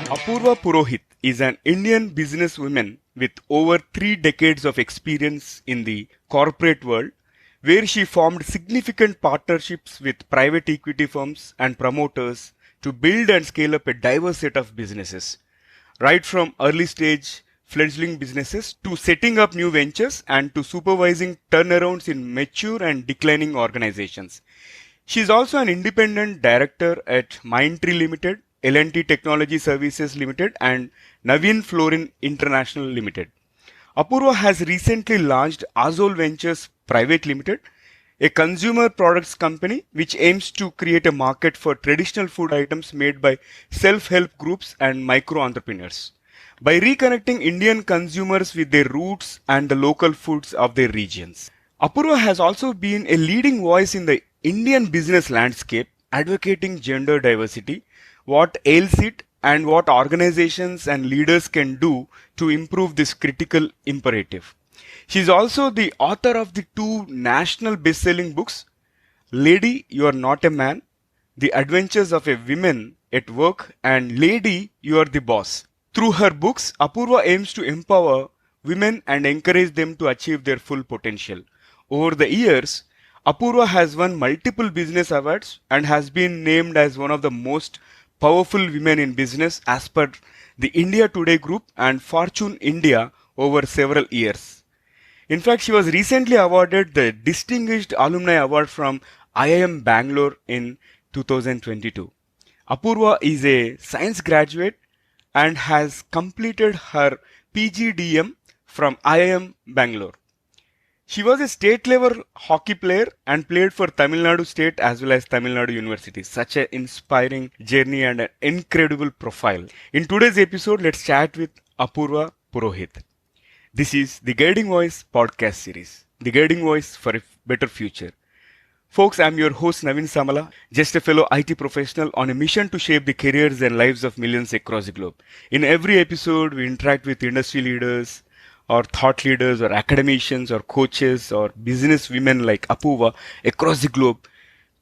Apurva Purohit is an Indian businesswoman with over 3 decades of experience in the corporate world, where she formed significant partnerships with private equity firms and promoters to build and scale up a diverse set of businesses, right from early stage fledgling businesses to setting up new ventures and to supervising turnarounds in mature and declining organizations. She is also an independent director at Mindtree Limited, L&T Technology Services Limited, and Navin Florin International Limited. Apurva has recently launched Azol Ventures Private Limited, a consumer products company which aims to create a market for traditional food items made by self-help groups and micro entrepreneurs. By reconnecting Indian consumers with their roots and the local foods of their regions. Apurva has also been a leading voice in the Indian business landscape, advocating gender diversity, what ails it, and what organizations and leaders can do to improve this critical imperative. She is also the author of the two national best-selling books, Lady, You Are Not a Man, The Adventures of a Woman at Work, and Lady, You Are the Boss. Through her books, Apurva aims to empower women and encourage them to achieve their full potential. Over the years, Apurva has won multiple business awards and has been named as one of the most powerful women in business as per the India Today group and Fortune India over several years. In fact, she was recently awarded the Distinguished Alumni Award from IIM Bangalore in 2022. Apurva is a science graduate and has completed her PGDM from IIM Bangalore. She was a state level hockey player and played for Tamil Nadu State as well as Tamil Nadu University. Such an inspiring journey and an incredible profile. In today's episode, let's chat with Apurva Purohit. This is the Guiding Voice podcast series, the Guiding Voice for a better future. Folks, I'm your host Navin Samala, just a fellow IT professional on a mission to shape the careers and lives of millions across the globe. In every episode, we interact with industry leaders, or thought leaders, or academicians, or coaches, or business women like Apurva across the globe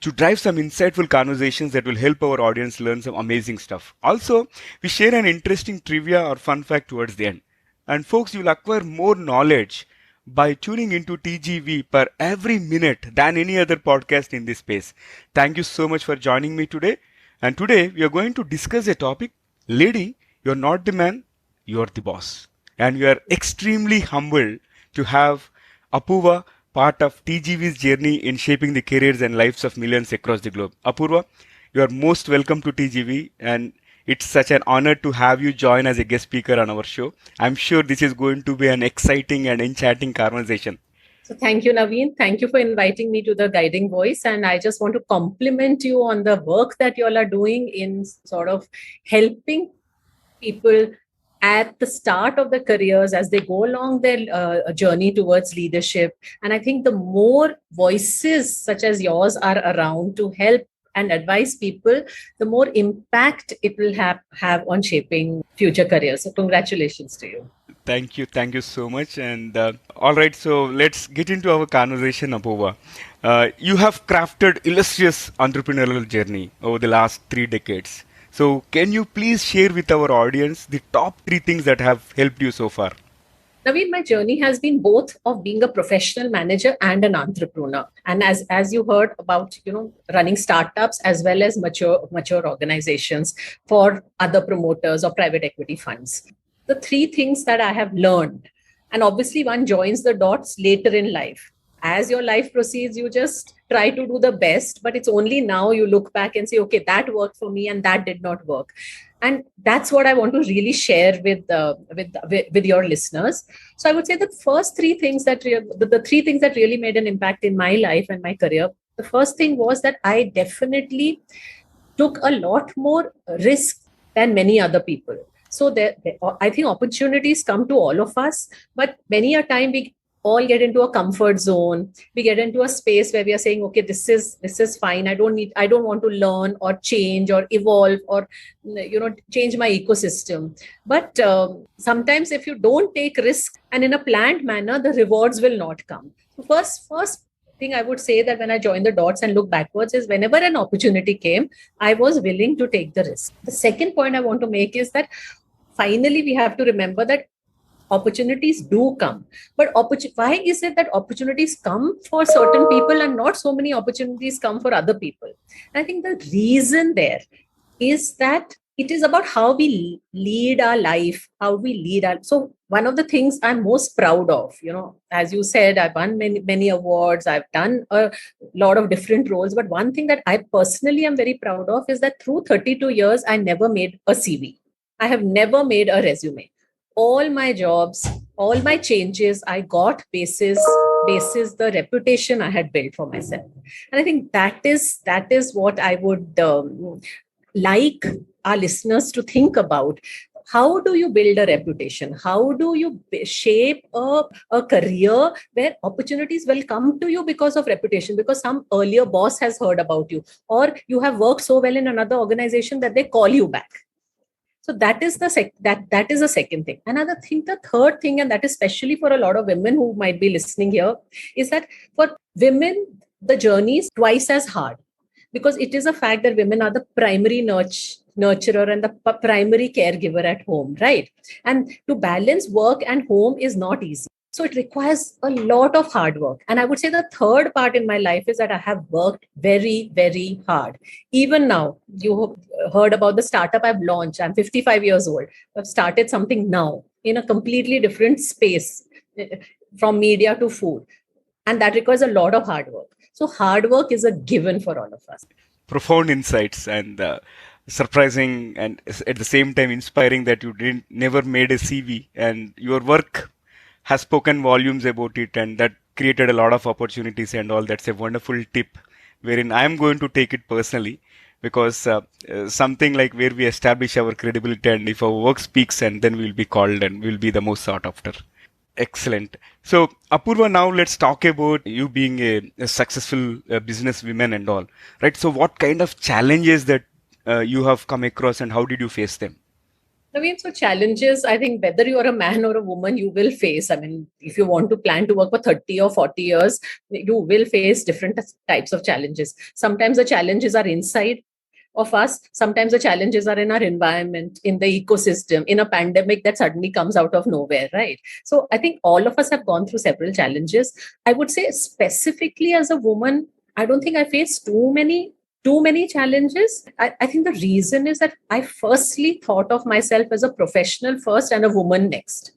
to drive some insightful conversations that will help our audience learn some amazing stuff. Also, we share an interesting trivia or fun fact towards the end. And folks, you'll acquire more knowledge by tuning into TGV per every minute than any other podcast in this space. Thank you so much for joining me today. And today we are going to discuss a topic, Lady, you're not the man, you're the boss. And we are extremely humbled to have Apurva part of TGV's journey in shaping the careers and lives of millions across the globe. Apurva, you are most welcome to TGV, and it's such an honor to have you join as a guest speaker on our show. I'm sure this is going to be an exciting and enchanting conversation. So thank you, Naveen. Thank you for inviting me to the Guiding Voice. And I just want to compliment you on the work that you all are doing in sort of helping people at the start of their careers as they go along their journey towards leadership. And I think the more voices such as yours are around to help and advise people, the more impact it will have on shaping future careers. So congratulations to you. Thank you. Thank you so much. And all right, so let's get into our conversation, Apurva. You have crafted illustrious entrepreneurial journey over the last 3 decades. So can you please share with our audience the top 3 things that have helped you so far? Naveen, my journey has been both of being a professional manager and an entrepreneur. And as you heard about, running startups as well as mature organizations for other promoters or private equity funds. The 3 things that I have learned, and obviously one joins the dots later in life. As your life proceeds, you just try to do the best, but it's only now you look back and say, okay, that worked for me and that did not work. And that's what I want to really share with your listeners. So I would say the first 3 things the 3 things that really made an impact in my life and my career. The first thing was that I definitely took a lot more risk than many other people. So I think opportunities come to all of us, but many a time we all get into a comfort zone. We get into a space where we are saying, okay, this is fine. I don't want to learn or change or evolve or, change my ecosystem. But sometimes if you don't take risks and in a planned manner, the rewards will not come. So first thing I would say that when I joined the dots and look backwards is whenever an opportunity came, I was willing to take the risk. The second point I want to make is that finally we have to remember that opportunities do come, but why is it that opportunities come for certain people and not so many opportunities come for other people? And I think the reason there is that it is about how we lead our life, how we lead our. So one of the things I'm most proud of, as you said, I've won many awards, I've done a lot of different roles, but one thing that I personally am very proud of is that through 32 years, I never made a CV. I have never made a resume. All my jobs, all my changes, I got basis the reputation I had built for myself. And I think that is what I would like our listeners to think about. How do you build a reputation? How do you shape a career where opportunities will come to you because of reputation, because some earlier boss has heard about you, or you have worked so well in another organization that they call you back? So that is that is the second thing. Another thing, the third thing, and that is especially for a lot of women who might be listening here, is that for women, the journey is twice as hard, because it is a fact that women are the primary nurturer and the primary caregiver at home, right? And to balance work and home is not easy. So it requires a lot of hard work. And I would say the third part in my life is that I have worked very, very hard. Even now, you heard about the startup I've launched. I'm 55 years old. I've started something now in a completely different space, from media to food. And that requires a lot of hard work. So hard work is a given for all of us. Profound insights, and surprising, and at the same time inspiring that you didn't never made a CV, and your work has spoken volumes about it, and that created a lot of opportunities and all. That's a wonderful tip, wherein I am going to take it personally, because something like where we establish our credibility, and if our work speaks, and then we'll be called and we'll be the most sought after. Excellent. So, Apurva, now let's talk about you being a successful businesswoman and all, right? So, what kind of challenges that you have come across, and how did you face them? I mean, so challenges, I think whether you're a man or a woman, you will face. I mean, if you want to plan to work for 30 or 40 years, you will face different types of challenges. Sometimes the challenges are inside of us. Sometimes the challenges are in our environment, in the ecosystem, in a pandemic that suddenly comes out of nowhere, right? So I think all of us have gone through several challenges. I would say specifically as a woman, I don't think I faced too many challenges. I think the reason is that I firstly thought of myself as a professional first and a woman next.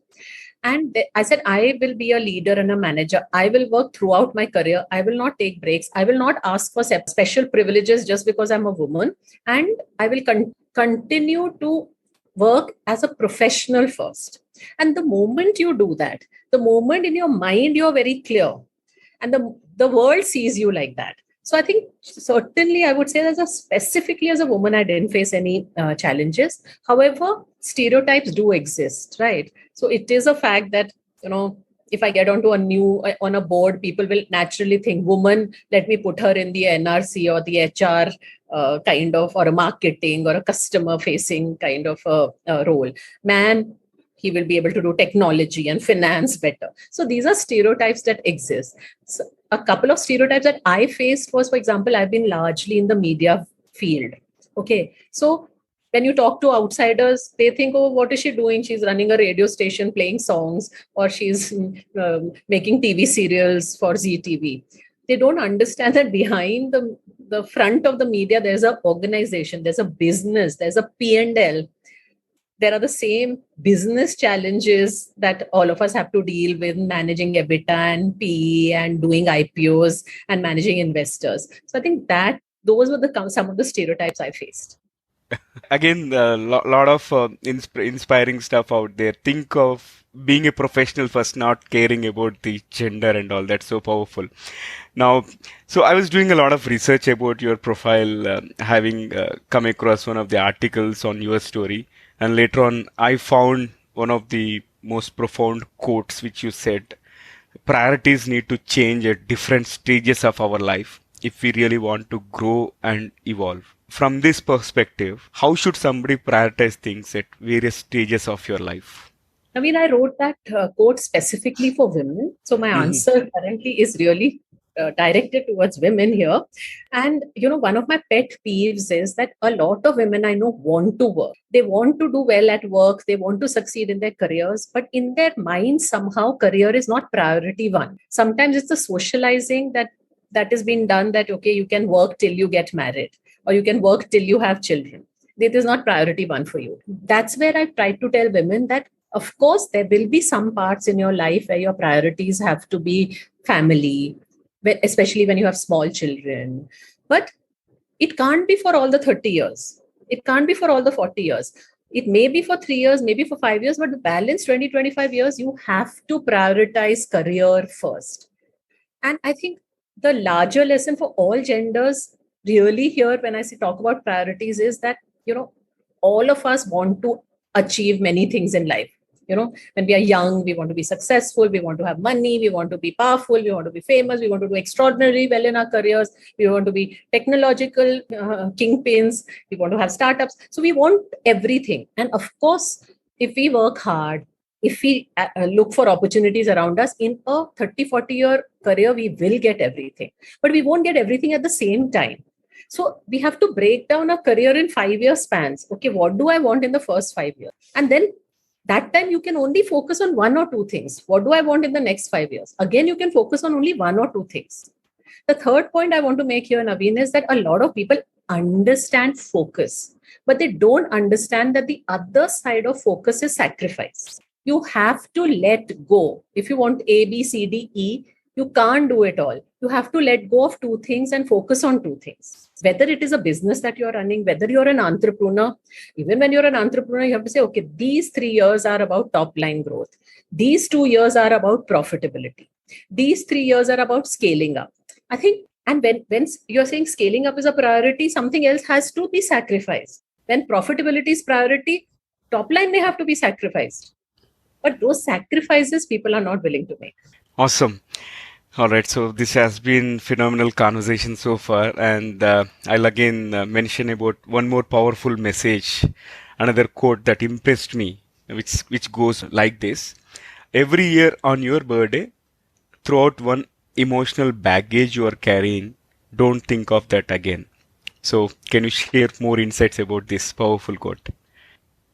And I said, I will be a leader and a manager. I will work throughout my career. I will not take breaks. I will not ask for special privileges just because I'm a woman. And I will continue to work as a professional first. And the moment you do that, the moment in your mind you're very clear, and the world sees you like that. So I think certainly I would say that specifically as a woman, I didn't face any challenges. However, stereotypes do exist, right? So it is a fact that, if I get on a board, people will naturally think woman, let me put her in the NRC or the HR kind of, or a marketing or a customer facing kind of a role. Man, he will be able to do technology and finance better. So these are stereotypes that exist. So a couple of stereotypes that I faced was, for example, I've been largely in the media field. Okay. So when you talk to outsiders, they think, oh, what is she doing? She's running a radio station, playing songs, or she's making TV serials for ZTV. They don't understand that behind the front of the media, there's an organization, there's a business, there's a P&L. There are the same business challenges that all of us have to deal with, managing EBITDA and PE and doing IPOs and managing investors. So I think that those were some of the stereotypes I faced. Again, a lot of inspiring stuff out there. Think of being a professional first, not caring about the gender and all. That's so powerful. Now, so I was doing a lot of research about your profile, having come across one of the articles on your story. And later on, I found one of the most profound quotes which you said, priorities need to change at different stages of our life if we really want to grow and evolve. From this perspective, how should somebody prioritize things at various stages of your life? I mean, I wrote that quote specifically for women. So my answer currently is really directed towards women here. And, one of my pet peeves is that a lot of women I know want to work. They want to do well at work. They want to succeed in their careers. But in their minds, somehow career is not priority one. Sometimes it's the socializing that is being done that, okay, you can work till you get married or you can work till you have children. It is not priority one for you. That's where I try to tell women that, of course, there will be some parts in your life where your priorities have to be family, especially when you have small children. But it can't be for all the 30 years. It can't be for all the 40 years. It may be for 3 years, maybe for 5 years, but the balance 20, 25 years, you have to prioritize career first. And I think the larger lesson for all genders really here, when I talk about priorities, is that, all of us want to achieve many things in life. When we are young, we want to be successful, we want to have money, we want to be powerful, we want to be famous, we want to do extraordinarily well in our careers, we want to be technological kingpins, we want to have startups. So we want everything. And of course, if we work hard, if we look for opportunities around us, in a 30-40 year career, we will get everything. But we won't get everything at the same time. So we have to break down a career in 5-year spans. Okay, what do I want in the first 5 years? And then that time you can only focus on one or two things. What do I want in the next 5 years? Again, you can focus on only one or two things. The third point I want to make here, Naveen, is that a lot of people understand focus, but they don't understand that the other side of focus is sacrifice. You have to let go. If you want A, B, C, D, E, you can't do it all. You have to let go of two things and focus on two things. Whether it is a business that you're running, whether you're an entrepreneur, even when you're an entrepreneur, you have to say, okay, these 3 years are about top line growth. These 2 years are about profitability. These 3 years are about scaling up. I think, and when you're saying scaling up is a priority, something else has to be sacrificed. When profitability is priority, top line may have to be sacrificed. But those sacrifices people are not willing to make. Awesome. All right, so this has been phenomenal conversation so far, and I'll again mention about one more powerful message, another quote that impressed me, which goes like this: every year on your birthday, throw out one emotional baggage you are carrying. Don't think of that again. So, can you share more insights about this powerful quote?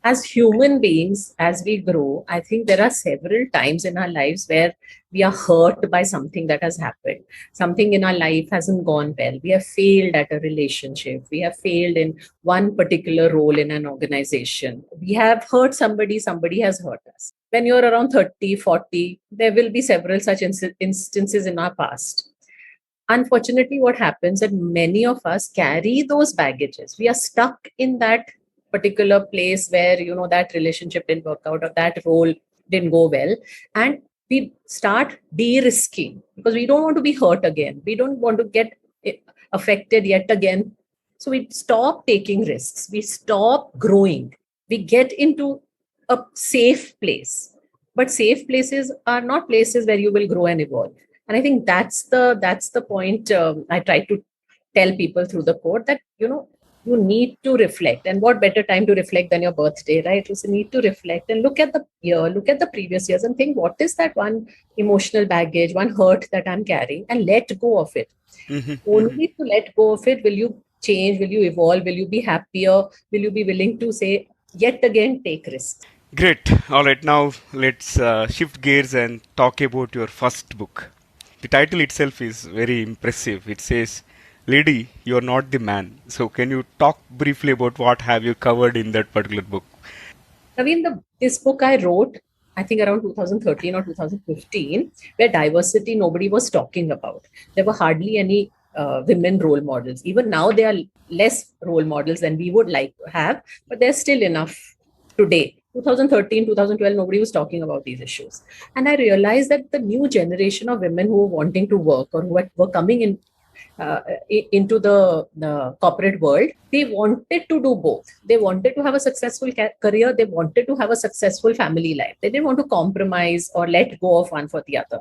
As human beings, as we grow, I think there are several times in our lives where we are hurt by something that has happened. Something in our life hasn't gone well. We have failed at a relationship. We have failed in one particular role in an organization. We have hurt somebody, somebody has hurt us. When you're around 30, 40, there will be several such instances in our past. Unfortunately, what happens is that many of us carry those baggages. We are stuck in that particular place where that relationship didn't work out or that role didn't go well, and we start de-risking because we don't want to be hurt again, we don't want to get affected yet again. So we stop taking risks, we stop growing, we get into a safe place. But safe places are not places where you will grow and evolve. And I think that's the point I try to tell people through the quote, that you need to reflect. And what better time to reflect than your birthday, right? You need to reflect and look at the year, look at the previous years and think, what is that one emotional baggage, one hurt that I'm carrying, and let go of it. Only to let go of it will you change, will you evolve, will you be happier, will you be willing to say, yet again, take risks. Great. All right, now let's shift gears and talk about your first book. The title itself is very impressive. It says, Lady, you're not the man. So can you talk briefly about what have you covered in that particular book? Naveen, this book I wrote, I think around 2013 or 2015, where diversity nobody was talking about. There were hardly any women role models. Even now, there are less role models than we would like to have, but there's still enough today. 2013, 2012, nobody was talking about these issues. And I realized that the new generation of women who were wanting to work or who were coming in into the corporate world, they wanted to do both. They wanted to have a successful career. They wanted to have a successful family life. They didn't want to compromise or let go of one for the other,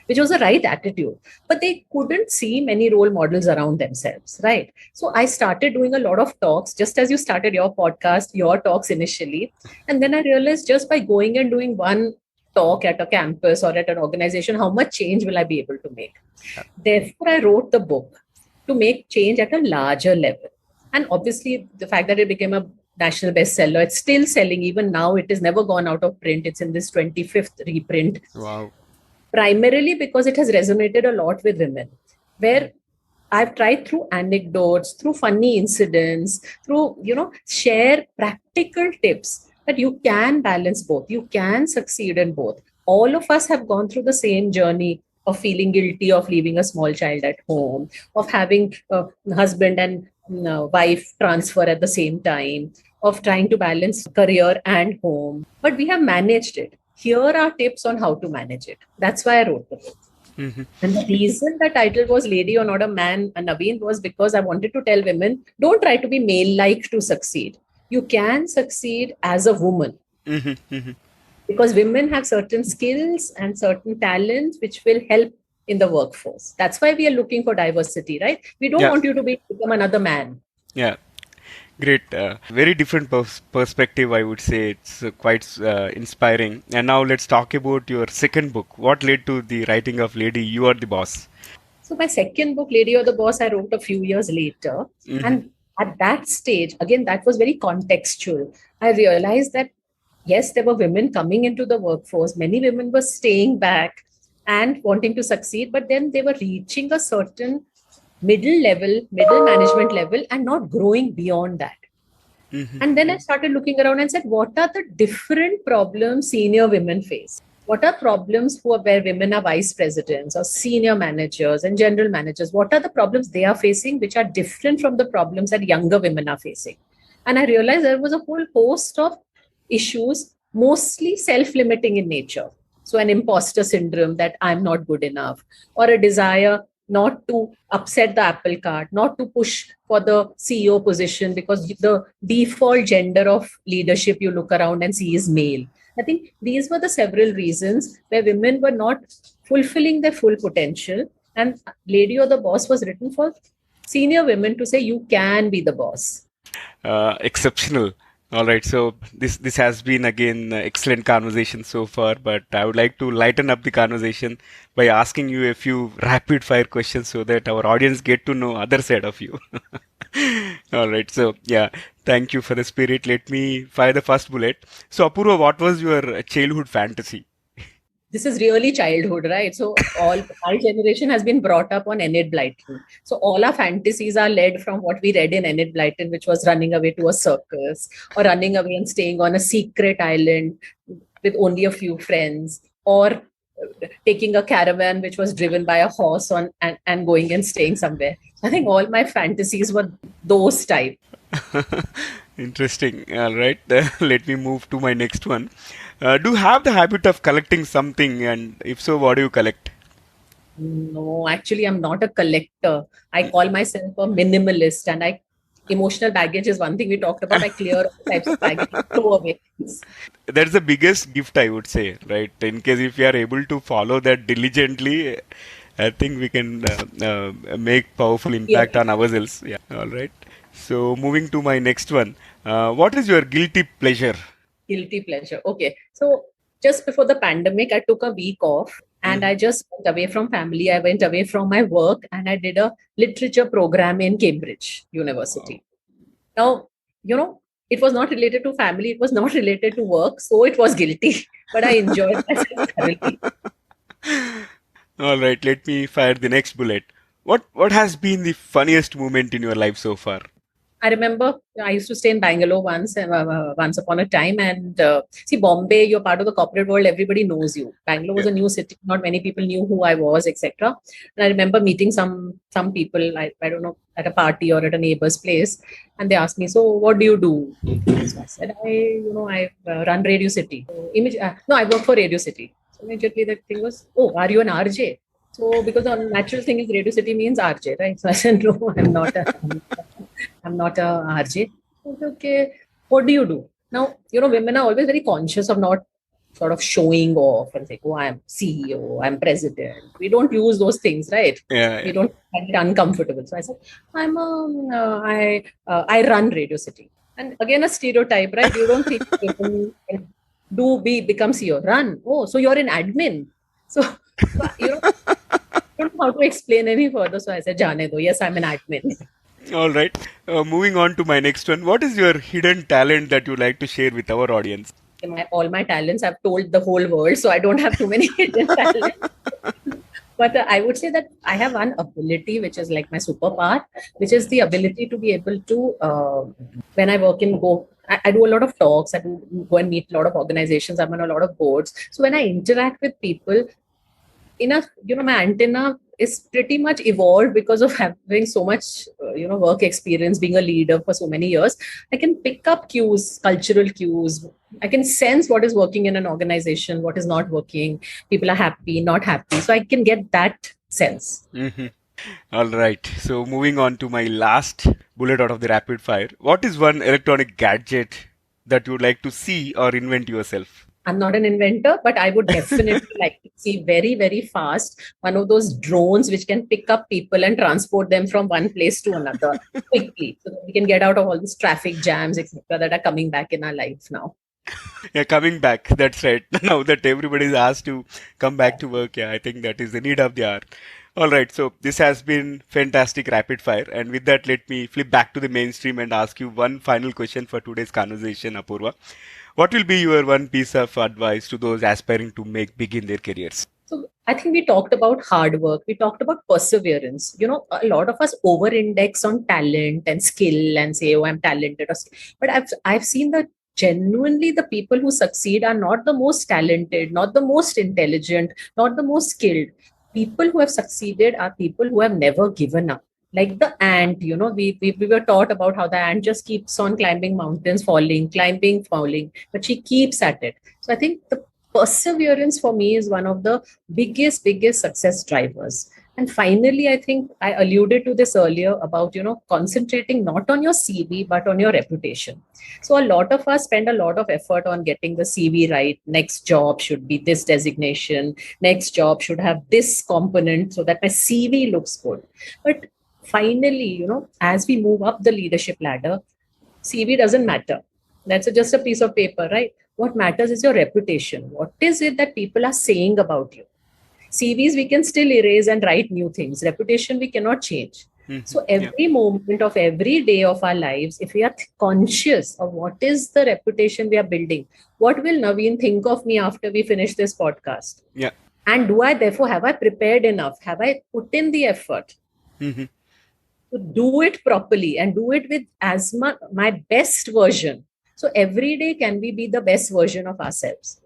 which was the right attitude. But they couldn't see many role models around themselves, right? So I started doing a lot of talks, just as you started your podcast, your talks initially. And then I realized just by going and doing one talk at a campus or at an organization, how much change will I be able to make? Therefore, I wrote the book to make change at a larger level. And obviously, the fact that it became a national bestseller, it's still selling. Even now, it has never gone out of print. It's in this 25th reprint. Wow. Primarily because it has resonated a lot with women, where I've tried through anecdotes, through funny incidents, through, share practical tips that you can balance both. You can succeed in both. All of us have gone through the same journey of feeling guilty of leaving a small child at home, of having a husband and wife transfer at the same time, of trying to balance career and home. But we have managed it. Here are tips on how to manage it. That's why I wrote the book. Mm-hmm. And the reason the title was Lady or Not a Man, Naveen, was because I wanted to tell women, don't try to be male-like to succeed. You can succeed as a woman. Mm-hmm. Mm-hmm. Because women have certain skills and certain talents which will help in the workforce. That's why we are looking for diversity, right? We don't want you to become another man. Yeah. Great. Very different perspective, I would say. It's quite inspiring. And now let's talk about your second book. What led to the writing of Lady, You Are the Boss? So my second book, Lady or the Boss, I wrote a few years later. Mm-hmm. And at that stage, again, that was very contextual. I realized that, yes, there were women coming into the workforce. Many women were staying back and wanting to succeed, but then they were reaching a certain middle management level and not growing beyond that. Mm-hmm. And then I started looking around and said, what are the different problems senior women face? What are problems where women are vice presidents or senior managers and general managers? What are the problems they are facing which are different from the problems that younger women are facing? And I realized there was a whole host of issues, mostly self-limiting in nature. So an imposter syndrome that I'm not good enough, or a desire not to upset the apple cart, not to push for the CEO position because the default gender of leadership you look around and see is male. I think these were the several reasons where women were not fulfilling their full potential. And Lady or the Boss was written for senior women to say, you can be the boss. Exceptional. All right. So this has been again excellent conversation so far, but I would like to lighten up the conversation by asking you a few rapid fire questions so that our audience get to know other side of you. All right. So yeah, thank you for the spirit. Let me fire the first bullet. So Apurva, what was your childhood fantasy? This is really childhood, right? So all our generation has been brought up on Enid Blyton. So all our fantasies are led from what we read in Enid Blyton, which was running away to a circus or running away and staying on a secret island with only a few friends, or taking a caravan which was driven by a horse and going and staying somewhere. I think all my fantasies were those type. Interesting. All right. Let me move to my next one. Do you have the habit of collecting something? And if so, what do you collect? No, actually, I'm not a collector. I call myself a minimalist. And emotional baggage is one thing we talked about. I clear all types of baggage, throw away things. That's the biggest gift, I would say, right? In case if we are able to follow that diligently, I think we can make powerful impact on ourselves. Yeah. All right. So moving to my next one. What is your guilty pleasure? Guilty pleasure. Okay. So just before the pandemic, I took a week off and I just went away from family. I went away from my work and I did a literature program in Cambridge University. Wow. Now, it was not related to family. It was not related to work. So it was guilty, but I enjoyed myself thoroughly. All right. Let me fire the next bullet. What has been the funniest moment in your life so far? I remember I used to stay in Bangalore once upon a time. And see, Bombay, you're part of the corporate world. Everybody knows you. Bangalore was a new city. Not many people knew who I was, etc. And I remember meeting some people, I don't know, at a party or at a neighbor's place. And they asked me, so what do you do? So I said, I run Radio City. I work for Radio City. So immediately the thing was, oh, are you an RJ? So because the natural thing is Radio City means RJ, right? So I said, no, I'm not a RJ. Okay, what do you do? Now, women are always very conscious of not sort of showing off and say, oh, I'm CEO, I'm president. We don't use those things, right? Yeah. We don't find it uncomfortable. So I said, I run Radio City. And again, a stereotype, right? You don't think become CEO. Run. Oh, so you're in admin. So, I don't know how to explain any further. So I said, Jane do. Yes, I'm an admin. All right. Moving on to my next one. What is your hidden talent that you like to share with our audience? All my talents I've told the whole world, so I don't have too many hidden talents. But I would say that I have one ability, which is like my superpower, which is the ability to be able to, when I work in I do a lot of talks. I do go and meet a lot of organizations. I'm on a lot of boards. So when I interact with people, my antenna is pretty much evolved because of having so much work experience, being a leader for so many years. I can pick up cues, cultural cues. I can sense what is working in an organization, what is not working. People are happy, not happy, so I can get that sense. All right. So moving on to my last bullet out of the rapid fire. What is one electronic gadget that you would like to see or invent yourself? I'm not an inventor, but I would definitely like to see very, very fast one of those drones which can pick up people and transport them from one place to another quickly, so that we can get out of all these traffic jams, etc., that are coming back in our life now. Yeah, coming back. That's right. Now that everybody is asked to come back to work, yeah, I think that is the need of the hour. All right. So this has been fantastic rapid fire. And with that, let me flip back to the mainstream and ask you one final question for today's conversation, Apurva. What will be your one piece of advice to those aspiring to make big in their careers? So I think we talked about hard work. We talked about perseverance. A lot of us over-index on talent and skill and say, "Oh, I'm talented." But I've seen that genuinely the people who succeed are not the most talented, not the most intelligent, not the most skilled. People who have succeeded are people who have never given up. Like the ant, we were taught about how the ant just keeps on climbing mountains, falling, climbing, falling, but she keeps at it. So I think the perseverance for me is one of the biggest success drivers. And finally, I think I alluded to this earlier about concentrating not on your CV but on your reputation. So a lot of us spend a lot of effort on getting the CV right. Next job should be this designation, next job should have this component so that my CV looks good. But finally, as we move up the leadership ladder, CV doesn't matter. That's just a piece of paper, right? What matters is your reputation. What is it that people are saying about you? CVs we can still erase and write new things. Reputation we cannot change. So every moment of every day of our lives, if we are conscious of what is the reputation we are building, what will Naveen think of me after we finish this podcast? Yeah. And have I prepared enough? Have I put in the effort? To do it properly and do it with my best version. So every day can we be the best version of ourselves?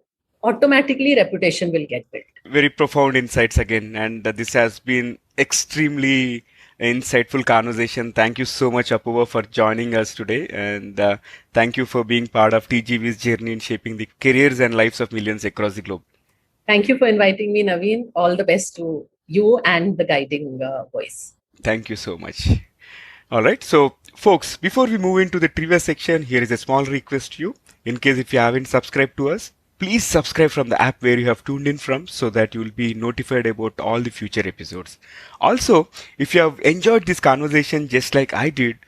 Automatically reputation will get built. Very profound insights again, and this has been extremely insightful conversation. Thank you so much, Apurva, for joining us today, and thank you for being part of TGV's journey in shaping the careers and lives of millions across the globe. Thank you for inviting me, Naveen. All the best to you and the guiding voice. Thank you so much. All right, so folks, before we move into the trivia section, here is a small request to you. In case if you haven't subscribed to us, please subscribe from the app where you have tuned in from so that you will be notified about all the future episodes. Also, if you have enjoyed this conversation just like I did,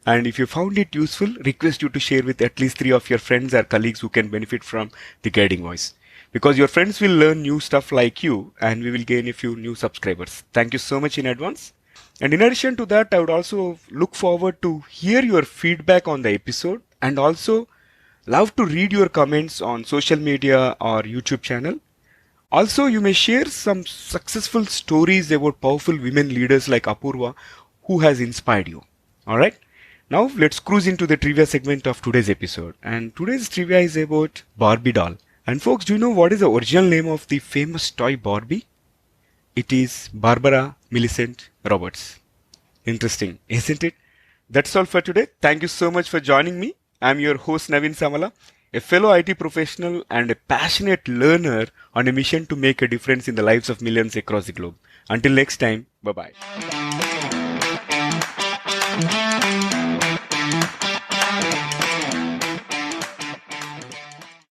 and if you found it useful, request you to share with at least 3 of your friends or colleagues who can benefit from the guiding voice. Because your friends will learn new stuff like you, and we will gain a few new subscribers. Thank you so much in advance. And in addition to that, I would also look forward to hear your feedback on the episode, and also love to read your comments on social media or YouTube channel. Also, you may share some successful stories about powerful women leaders like Apurva who has inspired you. Alright, now let's cruise into the trivia segment of today's episode. And today's trivia is about Barbie doll. And folks, do you know what is the original name of the famous toy Barbie? It is Barbara Millicent Roberts. Interesting, isn't it? That's all for today. Thank you so much for joining me. I'm your host Naveen Samala, a fellow IT professional and a passionate learner on a mission to make a difference in the lives of millions across the globe. Until next time, bye-bye.